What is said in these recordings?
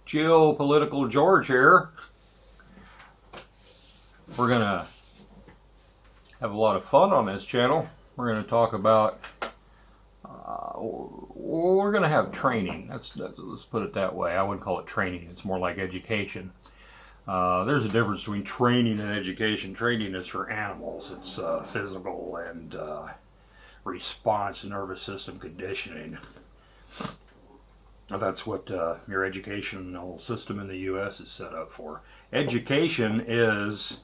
Geopolitical George here. We're going to have a lot of fun on this channel. We're going to talk about, we're going to have training. Let's put it that way. I wouldn't call it training. It's more like education. There's a difference between training and education. Training is for animals. It's physical and response, nervous system conditioning. That's what your educational system in the U.S. is set up for. Education is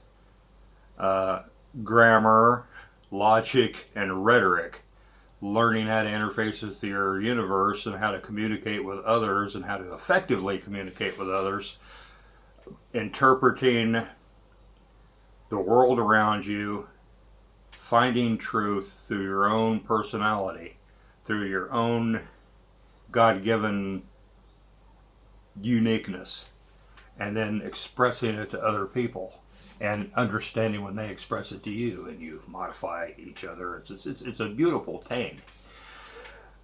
grammar, logic, and rhetoric. Learning how to interface with your universe and how to communicate with others and how to effectively communicate with others. Interpreting the world around you, finding truth through your own personality, through your own God-given uniqueness, and then expressing it to other people and understanding when they express it to you, and you modify each other. It's a beautiful thing.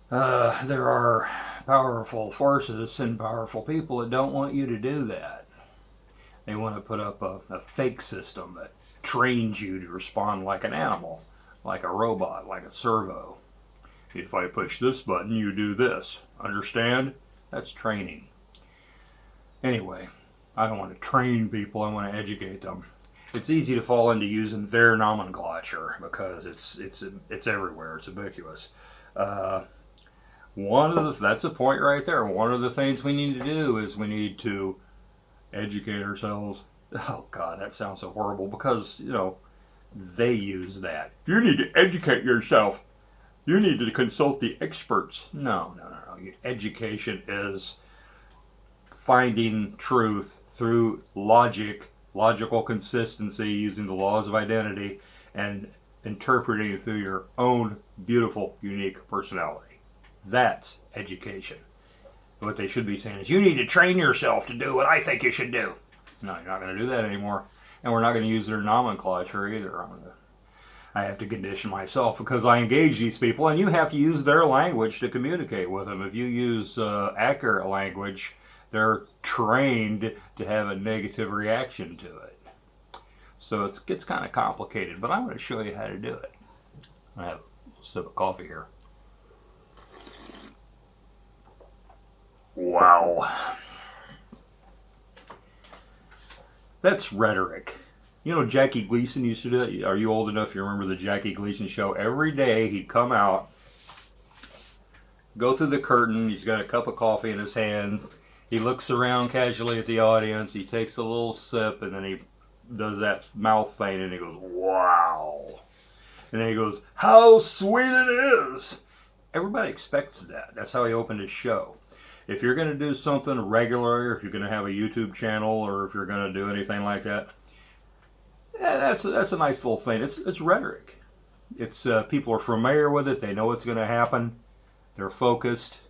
There are powerful forces and powerful people that don't want you to do that. They want to put up a fake system that trains you to respond like an animal, like a robot, like a servo. If I push this button, you do this. Understand? That's training. Anyway, I don't want to train people. I want to educate them. It's easy to fall into using their nomenclature because it's everywhere. It's ubiquitous. That's a point right there. One of the things we need to do is we need to educate ourselves. Oh God, that sounds so horrible because, they use that. You need to educate yourself. You need to consult the experts. No. Education is finding truth through logical consistency, using the laws of identity, and interpreting it through your own beautiful, unique personality. That's education. What they should be saying is, you need to train yourself to do what I think you should do. No, you're not going to do that anymore. And we're not going to use their nomenclature either. I have to condition myself because I engage these people, and you have to use their language to communicate with them. If you use accurate language, they're trained to have a negative reaction to it. So it gets kind of complicated, but I'm going to show you how to do it. I have a sip of coffee here. Wow. That's rhetoric. Jackie Gleason used to do that. Are you old enough you remember the Jackie Gleason show? Every day he'd come out, go through the curtain. He's got a cup of coffee in his hand. He looks around casually at the audience. He takes a little sip, and then he does that mouth feint, and he goes, wow. And then he goes, how sweet it is. Everybody expects that. That's how he opened his show. If you're going to do something regular, if you're going to have a YouTube channel, or if you're going to do anything like that, that's a nice little thing. It's rhetoric. It's people are familiar with it. They know what's going to happen. They're focused.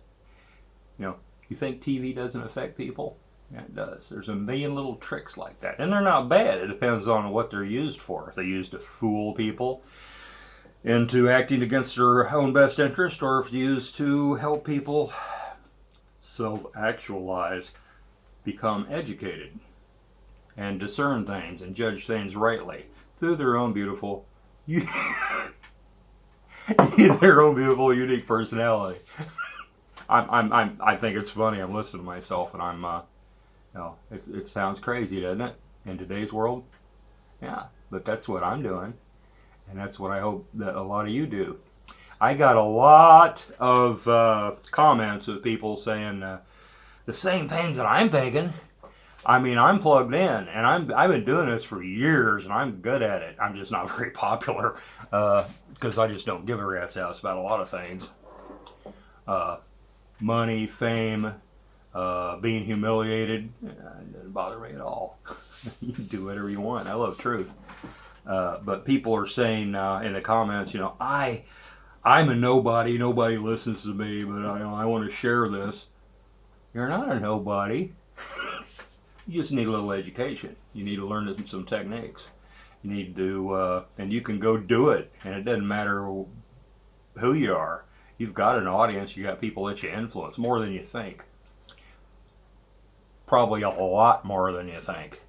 You think TV doesn't affect people? Yeah, it does. There's a million little tricks like that, and they're not bad. It depends on what they're used for. If they're used to fool people into acting against their own best interest, or if used to help people self-actualize, become educated, and discern things and judge things rightly through their own beautiful, unique personality. I think it's funny. I'm listening to myself, and it sounds crazy, doesn't it? In today's world, yeah. But that's what I'm doing, and that's what I hope that a lot of you do. I got a lot of comments of people saying the same things that I'm thinking. I mean, I'm plugged in, and I've been doing this for years, and I'm good at it. I'm just not very popular because I just don't give a rat's ass about a lot of things. Money, fame, being humiliated, it doesn't bother me at all. You can do whatever you want. I love truth. But people are saying in the comments, I'm a nobody. Nobody listens to me, but I want to share this. You're not a nobody. You just need a little education. You need to learn some techniques. You need to, and you can go do it. And it doesn't matter who you are. You've got an audience. You got people that you influence more than you think. probably a lot more than you think.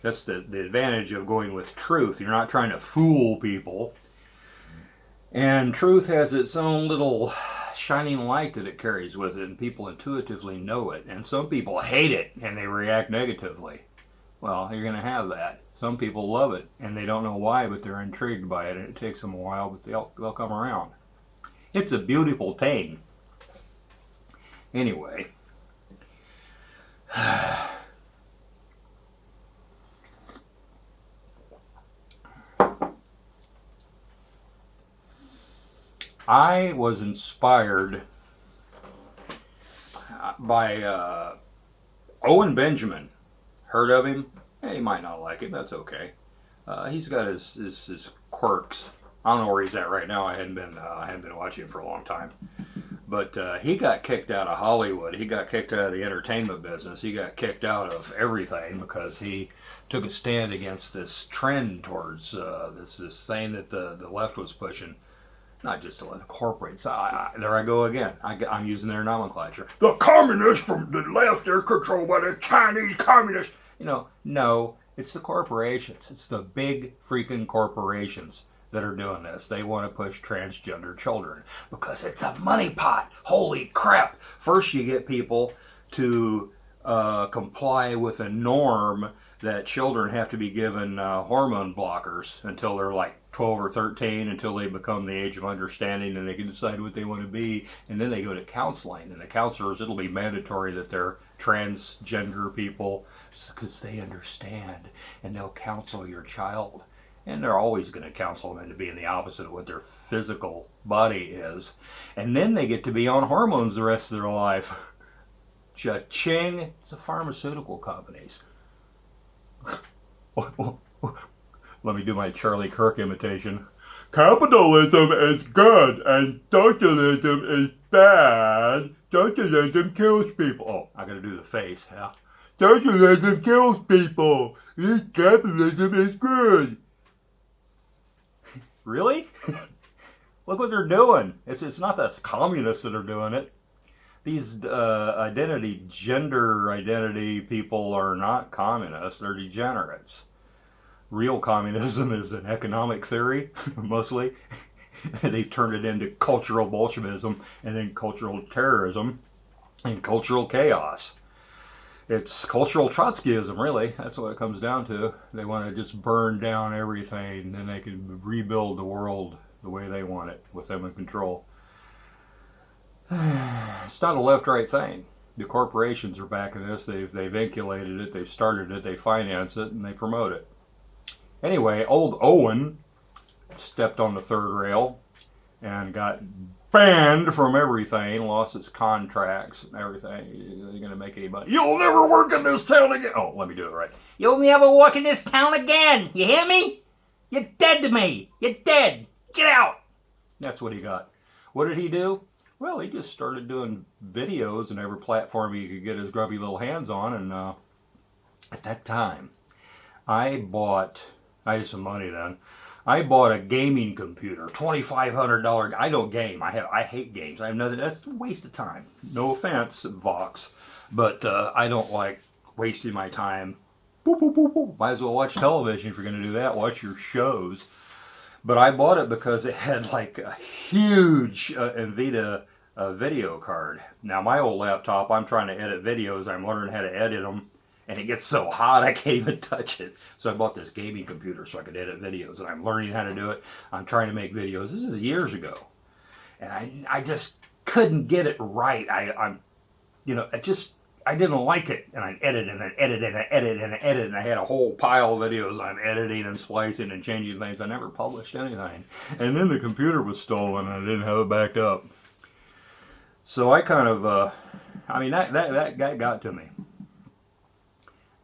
That's the advantage of going with truth. You're not trying to fool people. And truth has its own little shining light that it carries with it, and people intuitively know it. And some people hate it, and they react negatively. Well, you're going to have that. Some people love it, and they don't know why, but they're intrigued by it, and it takes them a while, but they'll come around. It's a beautiful thing. Anyway. I was inspired by Owen Benjamin. Heard of him? Yeah, you might not like him. That's okay. He's got his quirks. I don't know where he's at right now. I hadn't been watching him for a long time. But he got kicked out of Hollywood. He got kicked out of the entertainment business. He got kicked out of everything because he took a stand against this trend towards this thing that the left was pushing. Not just the corporates. There I go again. I'm using their nomenclature. The communists from the left, they're controlled by the Chinese communists. No, it's the corporations. It's the big freaking corporations that are doing this. They want to push transgender children because it's a money pot. Holy crap. First you get people to comply with a norm that children have to be given hormone blockers until they're like 12 or 13, until they become the age of understanding and they can decide what they want to be. And then they go to counseling, and the counselors, it'll be mandatory that they're transgender people because they understand, and they'll counsel your child. And they're always going to counsel them into being the opposite of what their physical body is. And then they get to be on hormones the rest of their life. Cha-ching! It's the pharmaceutical companies. Let me do my Charlie Kirk imitation. Capitalism is good and socialism is bad. Socialism kills people. Oh, I gotta do the face, yeah. Socialism kills people. This capitalism is good. Really? Look what they're doing. It's not the communists that are doing it. These gender identity people are not communists. They're degenerates. Real communism is an economic theory, mostly. They've turned it into cultural Bolshevism and then cultural terrorism and cultural chaos. It's cultural Trotskyism, really. That's what it comes down to. They want to just burn down everything, and they can rebuild the world the way they want it, with them in control. It's not a left-right thing. The corporations are backing this. They've inculated it, they've started it, they finance it, and they promote it. Anyway, old Owen stepped on the third rail and got banned from everything, lost its contracts and everything. You're going to make any money. You'll never work in this town again. Oh, let me do it right. You'll never work in this town again. You hear me? You're dead to me. You're dead. Get out. That's what he got. What did he do? Well, he just started doing videos on every platform he could get his grubby little hands on. And at that time, I had some money then. I bought a gaming computer, $2,500. I don't game. I hate games. I have nothing. That's a waste of time. No offense, Vox, but I don't like wasting my time. Boop, boop, boop, boop. Might as well watch television if you're going to do that. Watch your shows. But I bought it because it had like a huge NVIDIA video card. Now my old laptop, I'm trying to edit videos. I'm learning how to edit them. And it gets so hot I can't even touch it. So I bought this gaming computer so I could edit videos. And I'm learning how to do it. I'm trying to make videos. This is years ago. And I just couldn't get it right. I didn't like it. And I'd edit and I'd edit and I'd edit and I'd edit. And I had a whole pile of videos I'm editing and splicing and changing things. I never published anything. And then the computer was stolen and I didn't have it backed up. So I kind of, that got to me.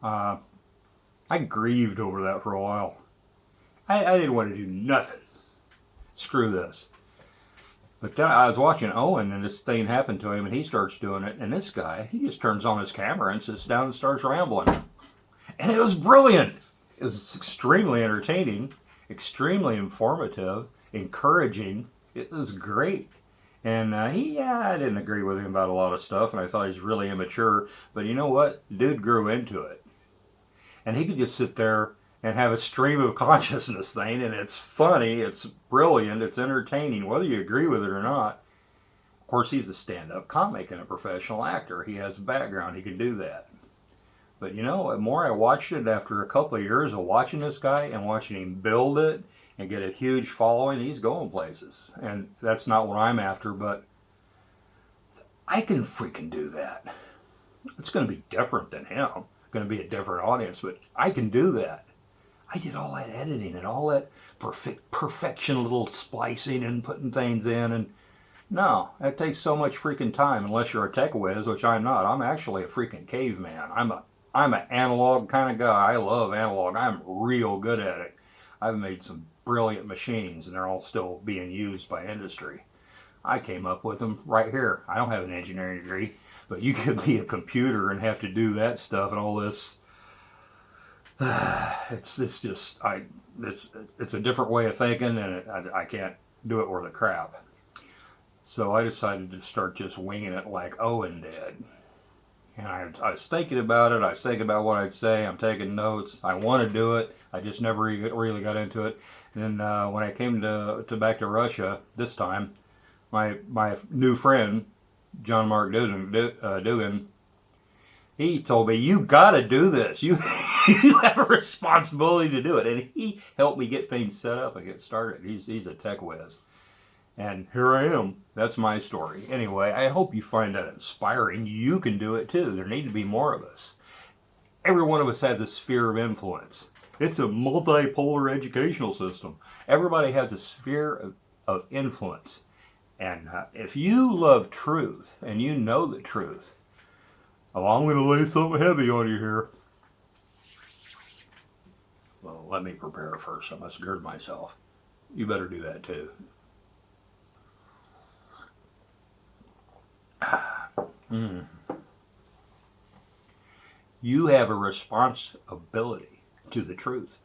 I grieved over that for a while. I didn't want to do nothing. Screw this. But then I was watching Owen, and this thing happened to him, and he starts doing it. And this guy, he just turns on his camera and sits down and starts rambling. And it was brilliant. It was extremely entertaining, extremely informative, encouraging. It was great. And I didn't agree with him about a lot of stuff, and I thought he's really immature. But you know what? Dude grew into it. And he could just sit there and have a stream of consciousness thing, and it's funny, it's brilliant, it's entertaining, whether you agree with it or not. Of course, he's a stand-up comic and a professional actor. He has a background, he can do that. But you know, the more I watched it after a couple of years of watching this guy and watching him build it and get a huge following, he's going places. And that's not what I'm after, but I can freaking do that. It's going to be different than him. Going to be a different audience, but I can do that. I did all that editing and all that perfection little splicing and putting things in, and no, that takes so much freaking time unless you're a tech whiz, which I'm not. I'm actually a freaking caveman. I'm an analog kind of guy. I love analog. I'm real good at it. I've made some brilliant machines, and they're all still being used by industry. I came up with them right here. I don't have an engineering degree, but you could be a computer and have to do that stuff and all this. It's a different way of thinking, and I can't do it worth a crap. So I decided to start just winging it like Owen did. And I was thinking about it. I was thinking about what I'd say. I'm taking notes. I want to do it. I just never really got into it. And then when I came to back to Russia this time, my new friend, John Mark Dugan, he told me, you got to do this. You have a responsibility to do it. And he helped me get things set up and get started. He's a tech whiz. And here I am. That's my story. Anyway, I hope you find that inspiring. You can do it too. There need to be more of us. Every one of us has a sphere of influence. It's a multipolar educational system. Everybody has a sphere of influence. And if you love truth and you know the truth, well, I'm going to lay something heavy on you here. Well, let me prepare first. I must gird myself. You better do that too. You have a responsibility to the truth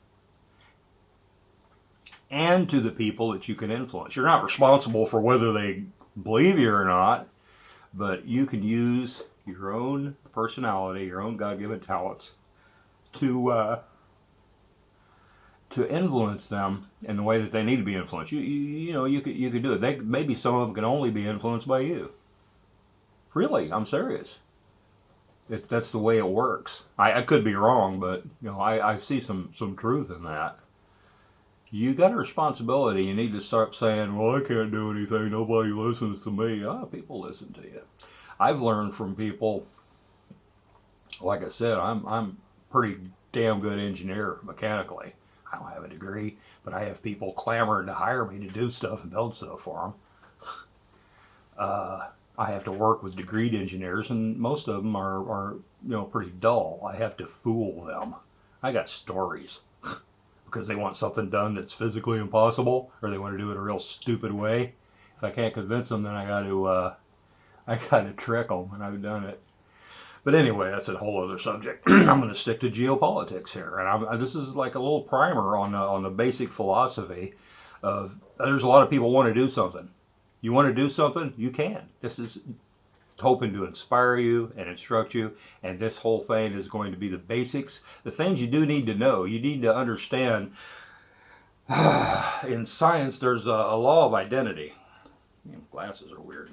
and to the people that you can influence. You're not responsible for whether they believe you or not, but you can use your own personality, your own God-given talents to influence them in the way that they need to be influenced. You could do it. Maybe some of them can only be influenced by you. Really, I'm serious. That's the way it works. I could be wrong, but I see some truth in that. You got a responsibility. You need to start saying, well, I can't do anything. Nobody listens to me. People listen to you. I've learned from people, like I said, I'm pretty damn good engineer mechanically. I don't have a degree, but I have people clamoring to hire me to do stuff and build stuff for them. I have to work with degreed engineers, and most of them are pretty dull. I have to fool them. I got stories because they want something done that's physically impossible, or they want to do it a real stupid way. If I can't convince them, then I got to trick them, and I've done it. But anyway, that's a whole other subject. I'm going to stick to geopolitics here, and this is like a little primer on the basic philosophy of there's a lot of people want to do something. You want to do something? You can. This is hoping to inspire you and instruct you, and this whole thing is going to be the basics, the things you do need to know. You need to understand. In science, there's a law of identity. Glasses are weird.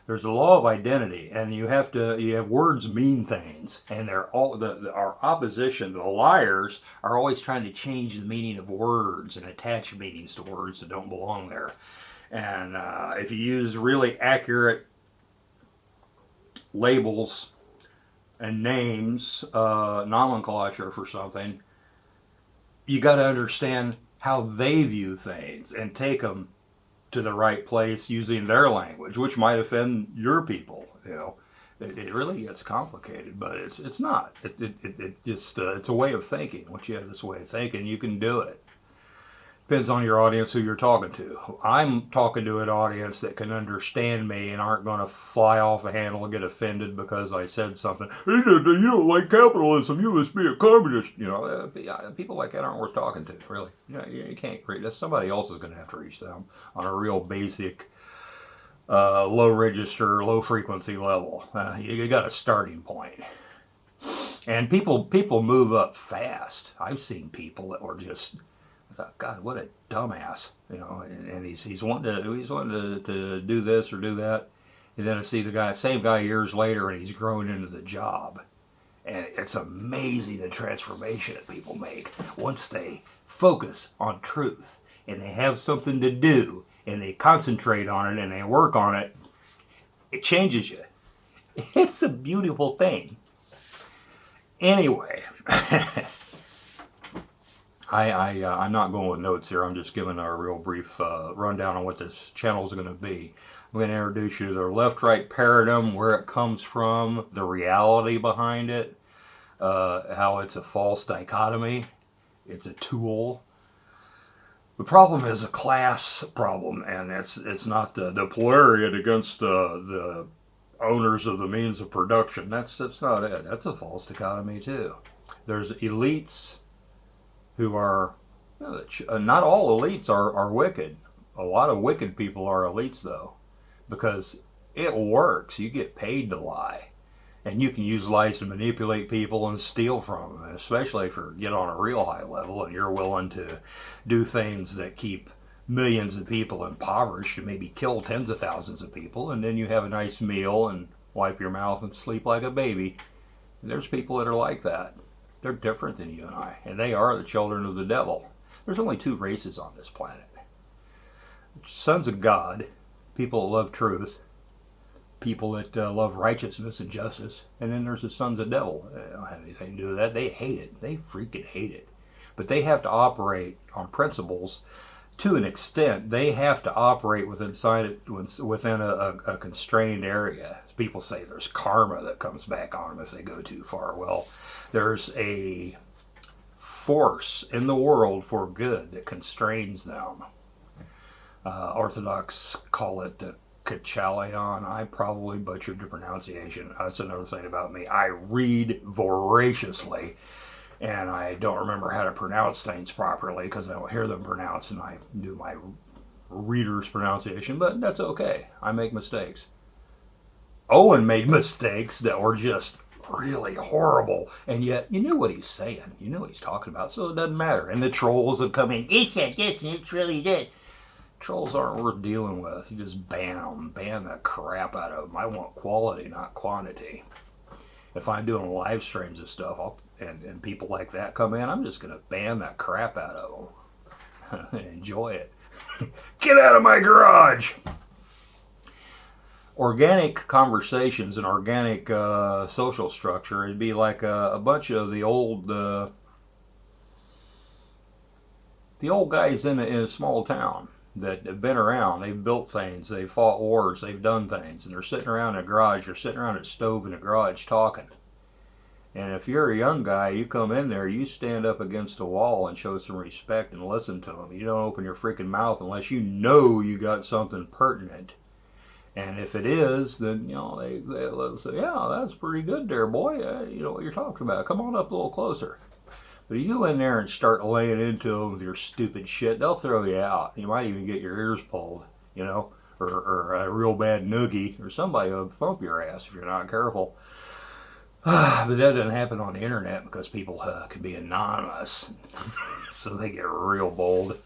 There's a law of identity, and you have words mean things, and they're all our opposition. The liars are always trying to change the meaning of words and attach meanings to words that don't belong there. And if you use really accurate labels and names, nomenclature for something, you got to understand how they view things and take them to the right place using their language, which might offend your people. It really gets complicated, but it's not. It just it's a way of thinking. Once you have this way of thinking, you can do it. Depends on your audience, who you're talking to. I'm talking to an audience that can understand me and aren't going to fly off the handle and get offended because I said something. You don't like capitalism. You must be a communist. People like that aren't worth talking to, really. You can't reach. Somebody else is going to have to reach them on a real basic low register, low frequency level. You got a starting point. And people move up fast. I've seen people that were just, I thought, God, what a dumbass, you know. And he's wanting to do this or do that, and then I see the same guy years later, and he's grown into the job. And it's amazing the transformation that people make once they focus on truth and they have something to do and they concentrate on it and they work on it. It changes you. It's a beautiful thing. Anyway, I'm not going with notes here. I'm just giving a real brief rundown on what this channel is going to be. I'm going to introduce you to the left-right paradigm, where it comes from, the reality behind it, how it's a false dichotomy, it's a tool. The problem is a class problem, and it's not the proletariat against the owners of the means of production. That's not it. That's a false dichotomy too. There's elites who are, not all elites are wicked. A lot of wicked people are elites though, because it works. You get paid to lie, and you can use lies to manipulate people and steal from them, especially if you get on a real high level and you're willing to do things that keep millions of people impoverished and maybe kill tens of thousands of people, and then you have a nice meal and wipe your mouth and sleep like a baby. And there's people that are like that. They're different than you and I, and they are the children of the devil. There's only two races on this planet: sons of God, people that love truth, people that love righteousness and justice, and then there's the sons of the devil. They don't have anything to do with that. They hate it. They freaking hate it. But they have to operate on principles to an extent. They have to operate within a constrained area. People say there's karma that comes back on them if they go too far. Well, there's a force in the world for good that constrains them. Orthodox call it the Kachalion. I probably butchered the pronunciation. That's another thing about me. I read voraciously, and I don't remember how to pronounce things properly because I don't hear them pronounced, and I do my reader's pronunciation, but that's okay. I make mistakes. Owen made mistakes that were just really horrible, and yet you knew what he's saying. You knew what he's talking about, so it doesn't matter. And the trolls have come in, he said this and it's really this. Trolls aren't worth dealing with. You just ban them. Ban the crap out of them. I want quality, not quantity. If I'm doing live streams of stuff and people like that come in, I'm just going to ban that crap out of them. Enjoy it. Get out of my garage! Organic conversations and organic social structure, it'd be like a bunch of the old guys in a small town that have been around. They've built things, they've fought wars, they've done things, and they're sitting around in a garage, they're sitting around a stove in a garage talking. And if you're a young guy, you come in there, you stand up against a wall and show some respect and listen to them. You don't open your freaking mouth unless you know you got something pertinent. And if it is, then, you know, they'll say, yeah, that's pretty good there, boy. You know what you're talking about. Come on up a little closer. But if you go in there and start laying into them with your stupid shit, they'll throw you out. You might even get your ears pulled, you know, or a real bad noogie, or somebody will thump your ass if you're not careful. But that doesn't happen on the internet because people can be anonymous, so they get real bold.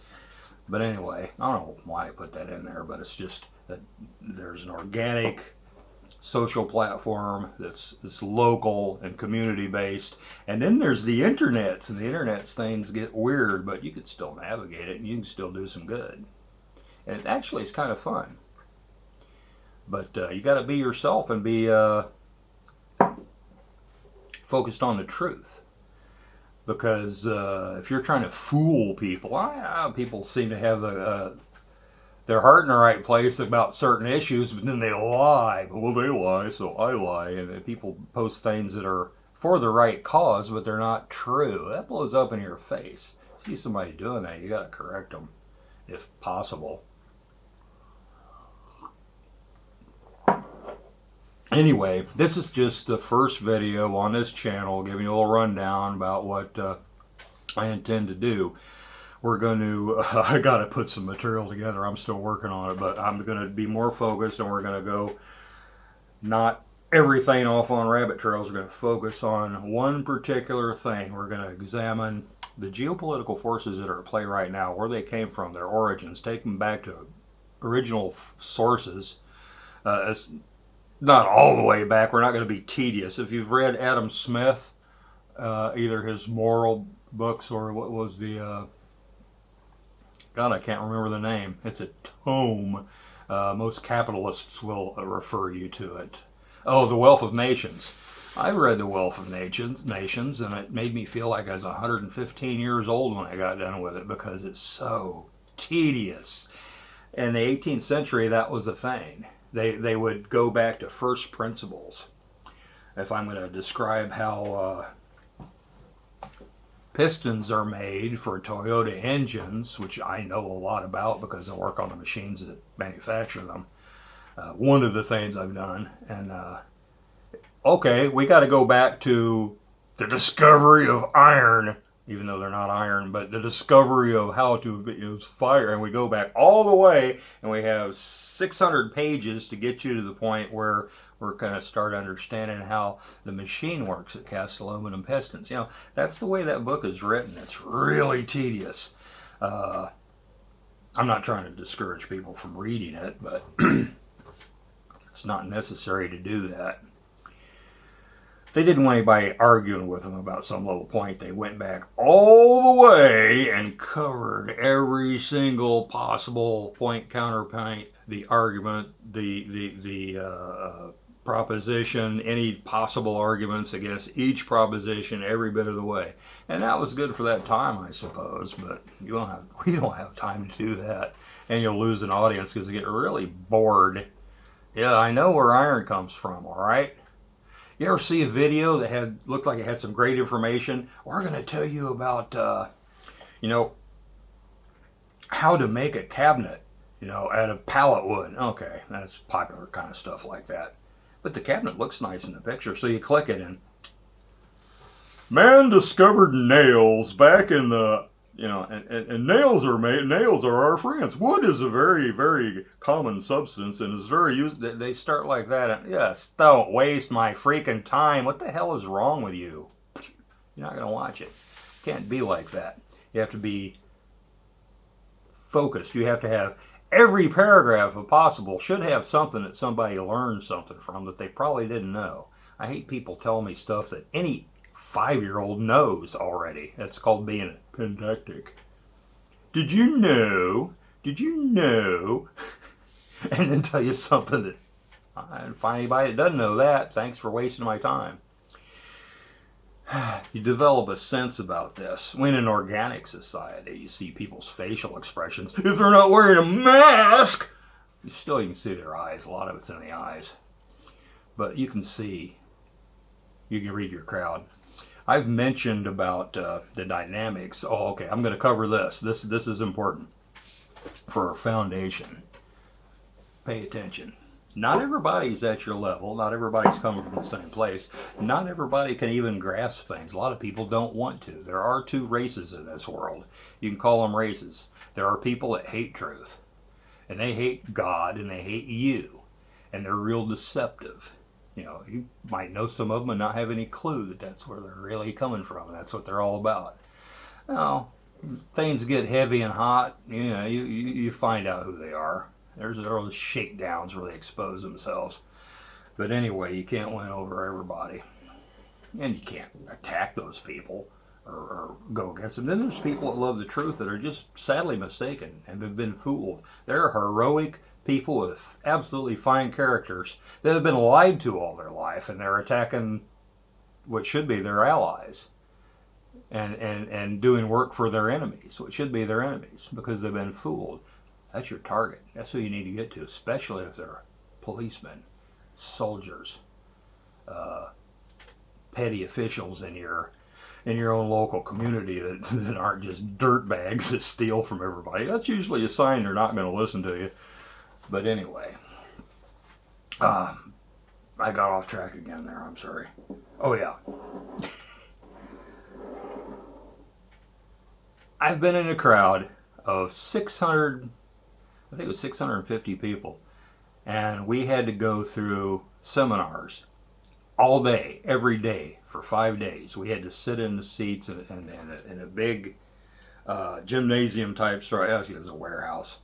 But anyway, I don't know why I put that in there, but it's just that there's an organic social platform that's local and community based, and then there's the internets, and the internet's things get weird, but you can still navigate it and you can still do some good, and it actually is kind of fun. But you got to be yourself and be focused on the truth, because if you're trying to fool people, people seem to have their heart in the right place about certain issues, but then they lie. Well, they lie, so I lie. And people post things that are for the right cause, but they're not true. That blows up in your face. See somebody doing that, you got to correct them, if possible. Anyway, this is just the first video on this channel, giving you a little rundown about what I intend to do. we're going to, I got to put some material together. I'm still working on it, but I'm going to be more focused, and we're going to go not everything off on rabbit trails. We're going to focus on one particular thing. We're going to examine the geopolitical forces that are at play right now, where they came from, their origins, take them back to original sources. It's not all the way back. We're not going to be tedious. If you've read Adam Smith, either his moral books or what was the God, I can't remember the name. It's a tome. Most capitalists will refer you to it. Oh, The Wealth of Nations. I read The Wealth of Nations, and it made me feel like I was 115 years old when I got done with it because it's so tedious. In the 18th century, that was the thing. They would go back to first principles. If I'm going to describe how pistons are made for Toyota engines, which I know a lot about because I work on the machines that manufacture them. One of the things I've done, and okay, we got to go back to the discovery of iron, even though they're not iron, but the discovery of how to use fire, and we go back all the way, and we have 600 pages to get you to the point where we're going to start understanding how the machine works that casts aluminum pistons. You know, that's the way that book is written. It's really tedious. I'm not trying to discourage people from reading it, but it's not necessary to do that. They didn't want anybody arguing with them about some little point. They went back all the way and covered every single possible point, counterpoint, the argument, the proposition, any possible arguments against each proposition every bit of the way. And that was good for that time, I suppose, but we don't have time to do that. And you'll lose an audience because they get really bored. Yeah, I know where iron comes from, all right? You ever see a video that looked like it had some great information? We're going to tell you about, how to make a cabinet, out of pallet wood. Okay, that's popular kind of stuff like that. But the cabinet looks nice in the picture, so you click it and man discovered nails back in the, and nails are our friends. Wood is a very, very common substance and is very used. They start like that. And, yes, don't waste my freaking time. What the hell is wrong with you? You're not going to watch it. Can't be like that. You have to be focused. You have to have every paragraph, if possible, should have something that somebody learned something from that they probably didn't know. I hate people telling me stuff that any 5-year-old knows already. That's called being pedantic. Did you know? And then tell you something that I didn't find anybody that doesn't know that. Thanks for wasting my time. You develop a sense about this. When in organic society, you see people's facial expressions. If they're not wearing a mask, you can see their eyes. A lot of it's in the eyes. But you can read your crowd. I've mentioned about the dynamics. Oh, okay, I'm going to cover this. This is important for our foundation. Pay attention. Not everybody's at your level. Not everybody's coming from the same place. Not everybody can even grasp things. A lot of people don't want to. There are two races in this world. You can call them races. There are people that hate truth. And they hate God and they hate you. And they're real deceptive. You might know some of them and not have any clue that that's where they're really coming from. And that's what they're all about. Now, things get heavy and hot. You find out who they are. There's those shakedowns where they expose themselves. But anyway, you can't win over everybody. And you can't attack those people or go against them. Then there's people that love the truth that are just sadly mistaken and have been fooled. They're heroic people with absolutely fine characters that have been lied to all their life, and they're attacking what should be their allies and doing work for their enemies, what should be their enemies, because they've been fooled. That's your target. That's who you need to get to, especially if they're policemen, soldiers, petty officials in your own local community that aren't just dirtbags that steal from everybody. That's usually a sign they're not going to listen to you. But anyway, I got off track again there. I'm sorry. Oh yeah. I've been in a crowd of 600, I think it was 650 people, and we had to go through seminars all day, every day, for 5 days. We had to sit in the seats in a big gymnasium type store. It was a warehouse.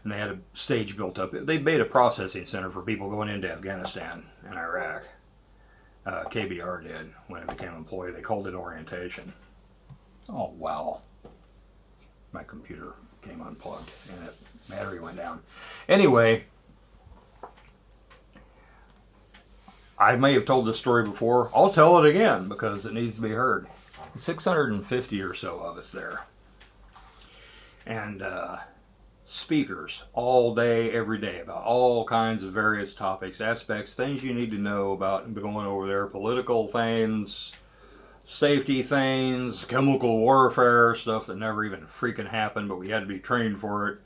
And they had a stage built up. They made a processing center for people going into Afghanistan and Iraq. KBR did when it became an employee. They called it orientation. Oh, wow. My computer came unplugged and the battery went down. Anyway, I may have told this story before. I'll tell it again because it needs to be heard. 650 or so of us there. And speakers all day, every day about all kinds of various topics, aspects, things you need to know about going over there, political things, safety things, chemical warfare, stuff that never even freaking happened, but we had to be trained for it,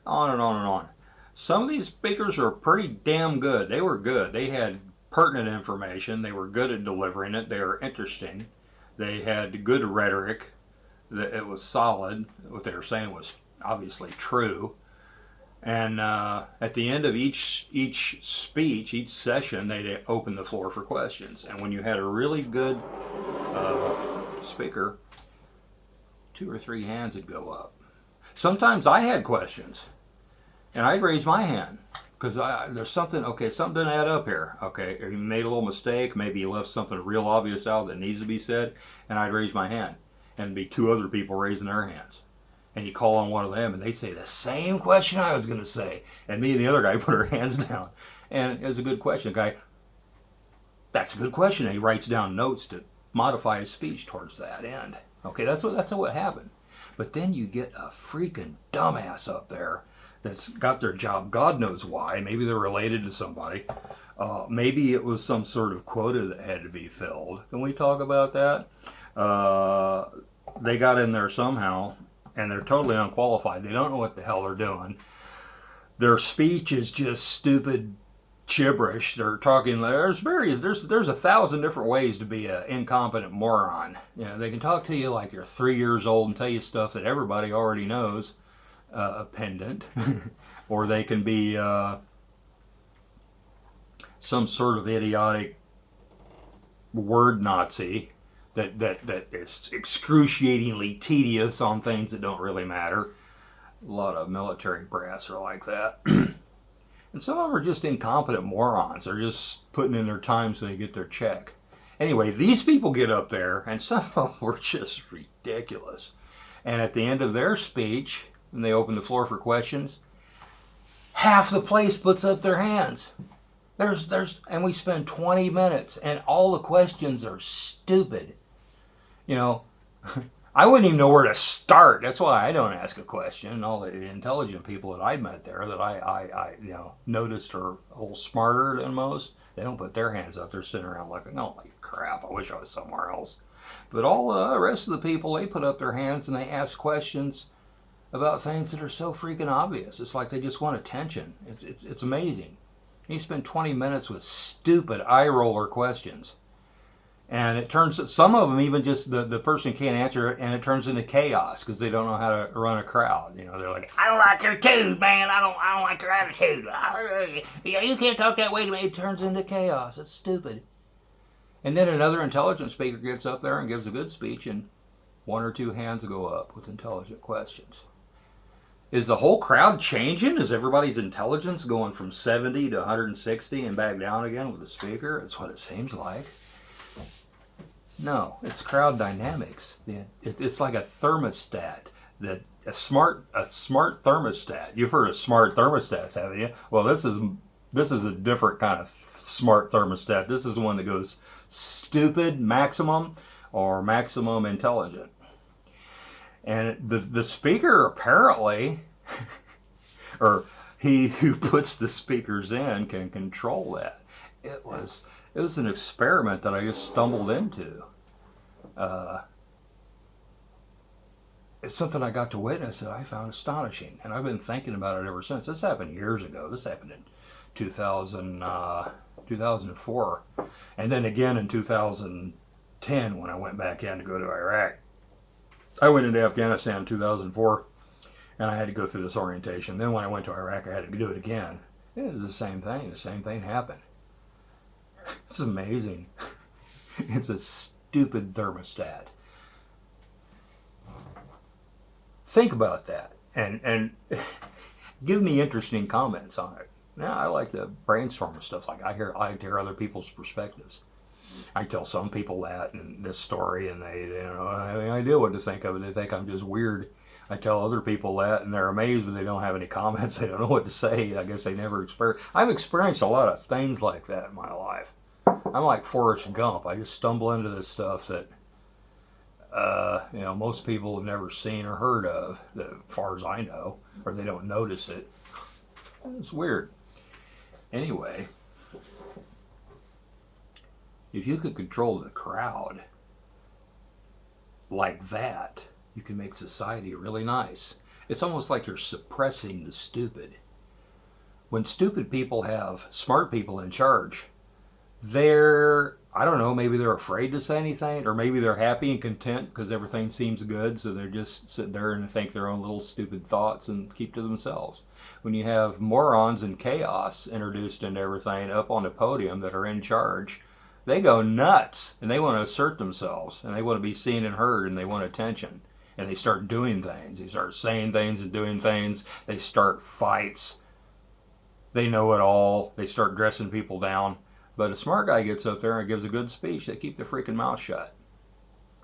on and on and on. Some of these speakers are pretty damn good. They were good. They had pertinent information. They were good at delivering it. They were interesting. They had good rhetoric. It was solid. What they were saying was obviously true. And at the end of each speech, each session, they'd open the floor for questions. And when you had a really good speaker, 2 or 3 hands would go up. Sometimes I had questions, and I'd raise my hand because there's something. Okay, something didn't add up here. Okay, you made a little mistake. Maybe you left something real obvious out that needs to be said, and I'd raise my hand, and it'd be 2 other people raising their hands. And you call on one of them, and they say the same question I was going to say. And me and the other guy put our hands down. And it was a good question. The guy, that's a good question. And he writes down notes to modify his speech towards that end. Okay, that's what happened. But then you get a freaking dumbass up there that's got their job, God knows why. Maybe they're related to somebody. Maybe it was some sort of quota that had to be filled. Can we talk about that? They got in there somehow. And they're totally unqualified. They don't know what the hell they're doing. Their speech is just stupid gibberish. They're talking. There's 1,000 different ways to be an incompetent moron. You know, they can talk to you like you're 3 years old and tell you stuff that everybody already knows, a pendant, or they can be some sort of idiotic word Nazi. That is excruciatingly tedious on things that don't really matter. A lot of military brass are like that. And some of them are just incompetent morons. They're just putting in their time so they get their check. Anyway, these people get up there, and some of them were just ridiculous. And at the end of their speech, when they open the floor for questions, half the place puts up their hands. And we spend 20 minutes, and all the questions are stupid. You know, I wouldn't even know where to start. That's why I don't ask a question. And all the intelligent people that I met there that I noticed are a little smarter than most. They don't put their hands up. They're sitting around like, oh my crap, I wish I was somewhere else. But all the rest of the people, they put up their hands and they ask questions about things that are so freaking obvious. It's like they just want attention. It's amazing. You spend 20 minutes with stupid eye roller questions. And it turns, some of them even just, the person can't answer it, and it turns into chaos because they don't know how to run a crowd. You know, they're like, I don't like your attitude, man. I don't like your attitude. You can't talk that way to me. It turns into chaos. It's stupid. And then another intelligent speaker gets up there and gives a good speech, and 1 or 2 hands go up with intelligent questions. Is the whole crowd changing? Is everybody's intelligence going from 70 to 160 and back down again with the speaker? That's what it seems like. No, it's crowd dynamics. It's like a thermostat. A smart thermostat. You've heard of smart thermostats, haven't you? Well, this is a different kind of smart thermostat. This is one that goes stupid maximum or maximum intelligent. And the speaker apparently, or he who puts the speakers in, can control that. It was an experiment that I just stumbled into. It's something I got to witness that I found astonishing, and I've been thinking about it ever since. This happened years ago. This happened in 2004, and then again in 2010 when I went back in to go to Iraq. I went into Afghanistan in 2004, and I had to go through this orientation. Then when I went to Iraq, I had to do it again. It was the same thing. The same thing happened. It's amazing. It's a stupid thermostat. Think about that, and give me interesting comments on it. Now, I like to brainstorm and stuff. I like to hear other people's perspectives. I tell some people that and this story, and they don't have any idea what to think of it. They think I'm just weird. I tell other people that, and they're amazed, but they don't have any comments. They don't know what to say. I guess they never experienced. I've experienced a lot of things like that in my life. I'm like Forrest Gump. I just stumble into this stuff that, most people have never seen or heard of, as far as I know, or they don't notice it. It's weird. Anyway, if you could control the crowd like that, you can make society really nice. It's almost like you're suppressing the stupid. When stupid people have smart people in charge, I don't know, maybe they're afraid to say anything, or maybe they're happy and content because everything seems good, so they're just sit there and think their own little stupid thoughts and keep to themselves. When you have morons and chaos introduced into everything up on the podium that are in charge, they go nuts, and they want to assert themselves, and they want to be seen and heard, and they want attention. And they start doing things. They start saying things and doing things. They start fights. They know it all. They start dressing people down. But a smart guy gets up there and gives a good speech. They keep their freaking mouth shut.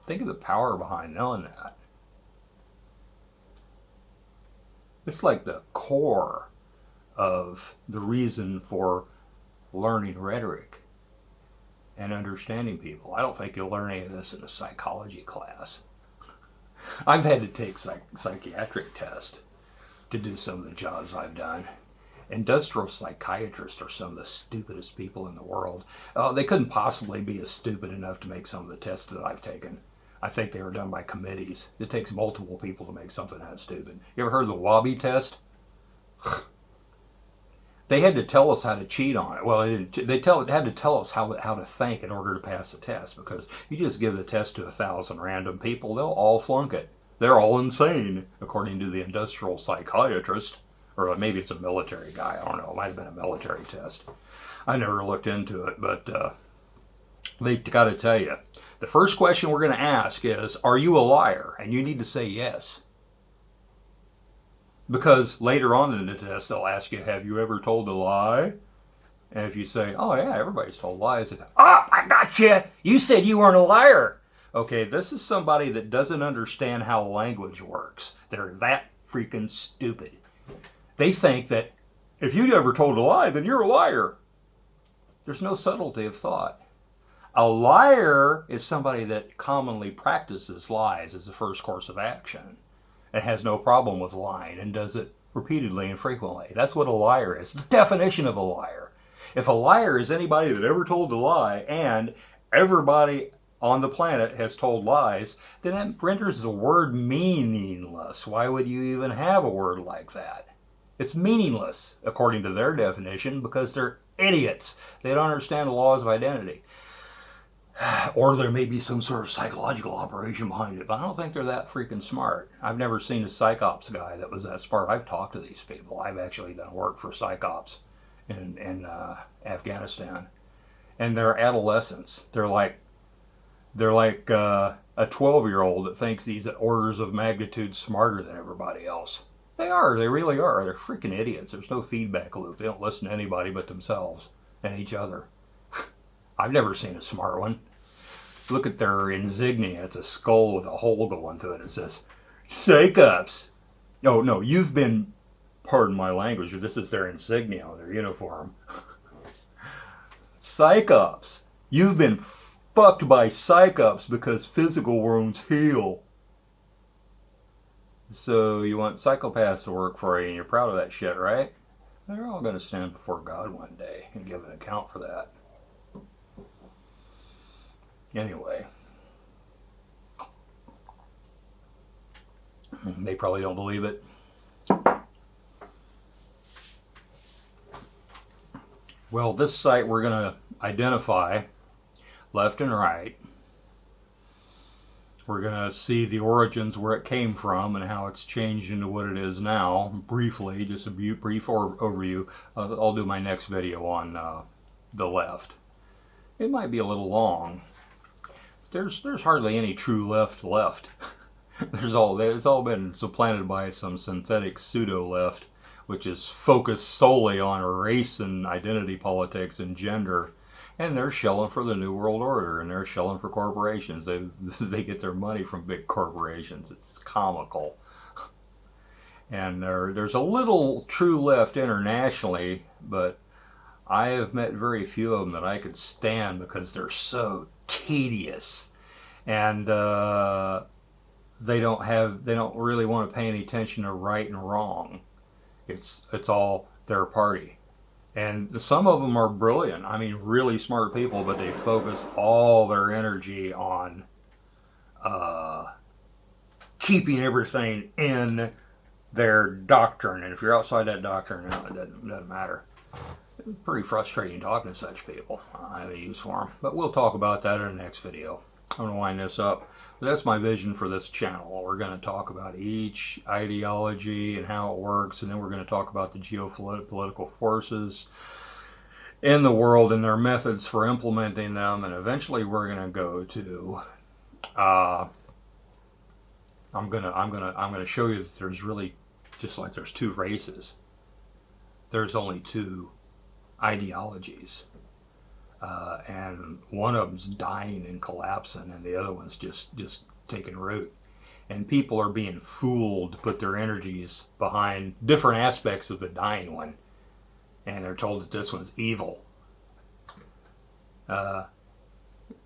Think of the power behind knowing that. It's like the core of the reason for learning rhetoric and understanding people. I don't think you'll learn any of this in a psychology class. I've had to take psychiatric tests to do some of the jobs I've done. Industrial psychiatrists are some of the stupidest people in the world. They couldn't possibly be as stupid enough to make some of the tests that I've taken. I think they were done by committees. It takes multiple people to make something that stupid. You ever heard of the Wabi test? They had to tell us how to cheat on it. Well, they didn't. Had to tell us how to think in order to pass the test, because you just give the test to 1,000 random people, they'll all flunk it. They're all insane, according to the industrial psychiatrist. Or maybe it's a military guy. I don't know. It might have been a military test. I never looked into it, but they got to tell you. The first question we're going to ask is, are you a liar? And you need to say yes. Because later on in the test, they'll ask you, have you ever told a lie? And if you say, oh yeah, everybody's told lies. It's, oh, I got you. You said you weren't a liar. Okay, this is somebody that doesn't understand how language works. They're that freaking stupid. They think that if you ever told a lie, then you're a liar. There's no subtlety of thought. A liar is somebody that commonly practices lies as the first course of action and has no problem with lying and does it repeatedly and frequently. That's what a liar is. The definition of a liar. If a liar is anybody that ever told a lie and everybody on the planet has told lies, then that renders the word meaningless. Why would you even have a word like that? It's meaningless, according to their definition, because they're idiots. They don't understand the laws of identity. Or there may be some sort of psychological operation behind it, but I don't think they're that freaking smart. I've never seen a psychops guy that was that smart. I've talked to these people. I've actually done work for psychops in Afghanistan. And they're adolescents. They're like a 12-year-old that thinks he's at orders of magnitude smarter than everybody else. They are. They really are. They're freaking idiots. There's no feedback loop. They don't listen to anybody but themselves and each other. I've never seen a smart one. Look at their insignia. It's a skull with a hole going through it. It says, Psychops. Oh, no, you've been, pardon my language, but this is their insignia on their uniform. Psychops. You've been fucked by psychops because physical wounds heal. So you want psychopaths to work for you, and you're proud of that shit, right? They're all going to stand before God one day and give an account for that. Anyway, they probably don't believe it. Well, this site we're going to identify left and right We're going to see the origins, where it came from, and how it's changed into what it is now. Briefly, just a brief overview. I'll do my next video on the left. It might be a little long. There's hardly any true left. It's all been supplanted by some synthetic pseudo left, which is focused solely on race and identity politics and gender. And they're shelling for the New World Order, and they're shelling for corporations. They get their money from big corporations. It's comical. And there's a little true left internationally, but I have met very few of them that I could stand because they're so tedious, and they don't really want to pay any attention to right and wrong. It's all their party. And some of them are brilliant. I mean, really smart people, but they focus all their energy on keeping everything in their doctrine. And if you're outside that doctrine, it doesn't matter. It's pretty frustrating talking to such people. I have a use for them. But we'll talk about that in the next video. I'm going to wind this up. But that's my vision for this channel. We're going to talk about each ideology and how it works, and then we're going to talk about the geopolitical forces in the world and their methods for implementing them, and eventually we're going to go to I'm going to show you that there's really, just like there's two races, there's only two ideologies. And one of them's dying and collapsing, and the other one's just taking root. And people are being fooled to put their energies behind different aspects of the dying one, and they're told that this one's evil.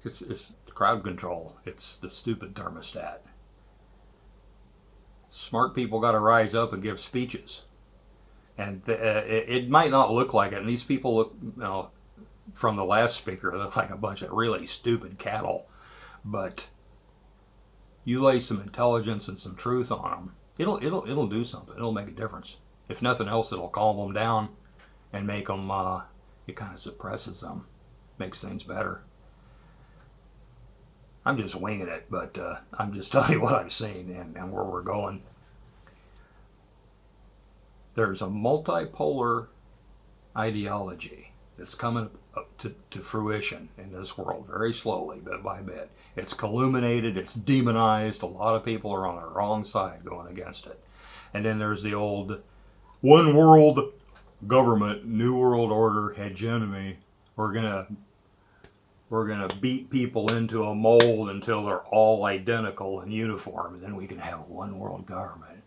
It's crowd control. It's the stupid thermostat. Smart people got to rise up and give speeches, and it might not look like it. And these people look, from the last speaker, look like a bunch of really stupid cattle, but you lay some intelligence and some truth on them, it'll do something. It'll make a difference. If nothing else, it'll calm them down and make them. It kind of suppresses them, makes things better. I'm just winging it, but I'm just telling you what I've seen and where we're going. There's a multipolar ideology that's coming up to fruition in this world very slowly, bit by bit. It's illuminated, it's demonized. A lot of people are on the wrong side going against it. And then there's the old one world government, New World Order hegemony. We're gonna beat people into a mold until they're all identical and uniform, and then we can have one world government.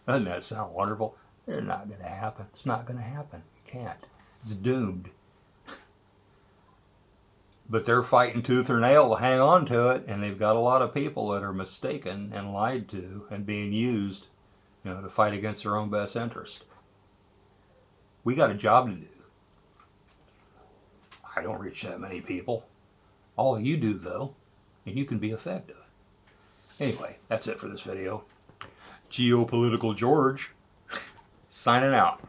Doesn't that sound wonderful? It's not going to happen. It's not going to happen. It can't. It's doomed. But they're fighting tooth or nail to hang on to it, and they've got a lot of people that are mistaken and lied to and being used, to fight against their own best interest. We got a job to do. I don't reach that many people. All you do, though, and you can be effective. Anyway, that's it for this video. Geopolitical George, signing out.